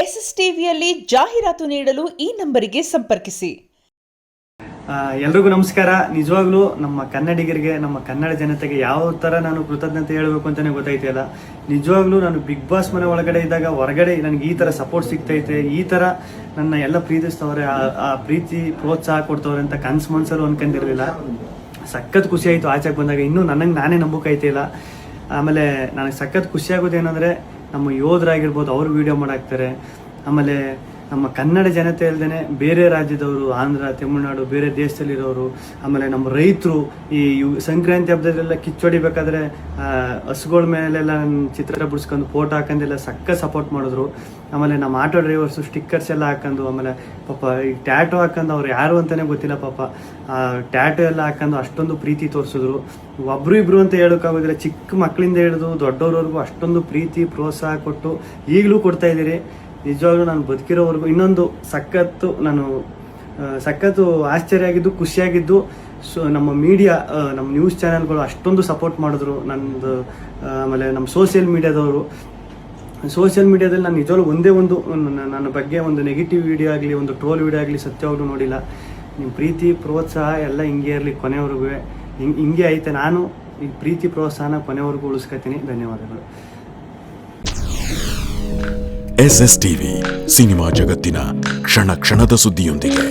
S S ಟಿವಿಯಲ್ಲಿ ಜಾಹೀರಾತು ನೀಡಲು ಈ ನಂಬರಿಗೆ ಸಂಪರ್ಕಿಸಿ. ಎಲ್ರಿಗೂ ನಮಸ್ಕಾರ. ನಿಜವಾಗ್ಲೂ ನಮ್ಮ ಕನ್ನಡಿಗರಿಗೆ, ನಮ್ಮ ಕನ್ನಡ ಜನತೆಗೆ ಯಾವ ಥರ ನಾನು ಕೃತಜ್ಞತೆ ಹೇಳಬೇಕು ಅಂತಲೇ ಗೊತ್ತಾಯ್ತಿಲ್ಲ. ನಿಜವಾಗ್ಲೂ ನಾನು ಬಿಗ್ ಬಾಸ್ ಮನೆ ಒಳಗಡೆ ಇದ್ದಾಗ ಹೊರಗಡೆ ನನಗೆ ಈ ಥರ ಸಪೋರ್ಟ್ ಸಿಗ್ತೈತೆ, ಈ ಥರ ನನ್ನ ಎಲ್ಲ ಪ್ರೀತಿಸ್ತವ್ರೆ, ಆ ಪ್ರೀತಿ ಪ್ರೋತ್ಸಾಹ ಕೊಡ್ತವ್ರೆ ಅಂತ ಕನ್ಸು ಮನ್ಸರು ಅನ್ಕೊಂಡಿರಲಿಲ್ಲ. ಸಖತ್ ಖುಷಿ ಆಯಿತು ಆಚೆಗೆ ಬಂದಾಗ. ಇನ್ನೂ ನನಗೆ ನಾನೇ ನಂಬೋಕಾಯ್ತಿಲ್ಲ. ಆಮೇಲೆ ನನಗೆ ಸಖತ್ ಖುಷಿ ಆಗೋದೇನೆಂದರೆ, ನಮ್ಮ ಯೋಧರಾಗಿರ್ಬೋದು ಅವರು ವಿಡಿಯೋ ಮಾಡಾಕ್ತಾರೆ. ಆಮೇಲೆ ನಮ್ಮ ಕನ್ನಡ ಜನತೆ ಅಲ್ಲದೆ ಬೇರೆ ರಾಜ್ಯದವರು, ಆಂಧ್ರ, ತಮಿಳುನಾಡು, ಬೇರೆ ದೇಶದಲ್ಲಿರೋರು, ಆಮೇಲೆ ನಮ್ಮ ರೈತರು ಈ ಸಂಕ್ರಾಂತಿ ಹಬ್ಬದಲ್ಲೆಲ್ಲ ಕಿಚ್ಚೊಡಿಬೇಕಾದ್ರೆ ಹಸುಗಳ ಮೇಲೆಲ್ಲ ಚಿತ್ರ ಬಿಡಿಸ್ಕೊಂಡು ಫೋಟೋ ಹಾಕೊಂಡೆಲ್ಲ ಸಕ್ಕ ಸಪೋರ್ಟ್ ಮಾಡಿದ್ರು. ಆಮೇಲೆ ನಮ್ಮ ಆಟೋ ಡ್ರೈವರ್ಸು ಸ್ಟಿಕ್ಕರ್ಸ್ ಎಲ್ಲ ಹಾಕೊಂಡು, ಆಮೇಲೆ ಪಾಪ ಈ ಟ್ಯಾಟೋ ಹಾಕೊಂಡು ಅವ್ರು ಯಾರು ಅಂತಲೇ ಗೊತ್ತಿಲ್ಲ ಪಾಪ, ಟ್ಯಾಟೋ ಎಲ್ಲ ಹಾಕೊಂಡು ಅಷ್ಟೊಂದು ಪ್ರೀತಿ ತೋರಿಸಿದ್ರು. ಒಬ್ರು ಇಬ್ರು ಅಂತ ಹೇಳೋಕ್ಕಾಗೋದಿಲ್ಲ, ಚಿಕ್ಕ ಮಕ್ಕಳಿಂದ ಹಿಡಿದು ದೊಡ್ಡವ್ರವರೆಗೂ ಅಷ್ಟೊಂದು ಪ್ರೀತಿ ಪ್ರೋತ್ಸಾಹ ಕೊಟ್ಟು ಈಗಲೂ ಕೊಡ್ತಾ ಇದ್ದೀರಿ. ನಿಜವಾಗ್ಲೂ ನಾನು ಬದುಕಿರೋವರೆಗೂ ಇನ್ನೊಂದು ಸಖತ್ತು ಆಶ್ಚರ್ಯ ಆಗಿದ್ದು, ಖುಷಿಯಾಗಿದ್ದು, ನಮ್ಮ ಮೀಡಿಯಾ, ನಮ್ಮ ನ್ಯೂಸ್ ಚಾನೆಲ್ಗಳು ಅಷ್ಟೊಂದು ಸಪೋರ್ಟ್ ಮಾಡಿದ್ರು ನನ್ನದು. ಆಮೇಲೆ ನಮ್ಮ ಸೋಷಿಯಲ್ ಮೀಡಿಯಾದಲ್ಲಿ ನಾನು ನಿಜವಾಗ್ಲೂ ಒಂದೇ ಒಂದು ನನ್ನ ಬಗ್ಗೆ ಒಂದು ನೆಗೆಟಿವ್ ವಿಡಿಯೋ ಆಗಲಿ, ಒಂದು ಟ್ರೋಲ್ ವಿಡಿಯೋ ಆಗಲಿ ಸತ್ಯವಾಗ್ಲೂ ನೋಡಿಲ್ಲ. ನಿಮ್ಮ ಪ್ರೀತಿ ಪ್ರೋತ್ಸಾಹ ಎಲ್ಲ ಹಿಂಗೆ ಇರಲಿ ಕೊನೆವರೆಗೂ. ಹಿಂಗೆ ಐತೆ. ನಾನು ಈ ಪ್ರೀತಿ ಪ್ರೋತ್ಸಾಹನ ಕೊನೆವರೆಗೂ ಉಳಿಸ್ಕೊತೀನಿ. ಧನ್ಯವಾದಗಳು. ಎಸ್ಎಸ್ ಟಿವಿ, ಸಿನಿಮಾ ಜಗತ್ತಿನ ಕ್ಷಣ ಕ್ಷಣದ ಸುದ್ದಿಯೊಂದಿಗೆ.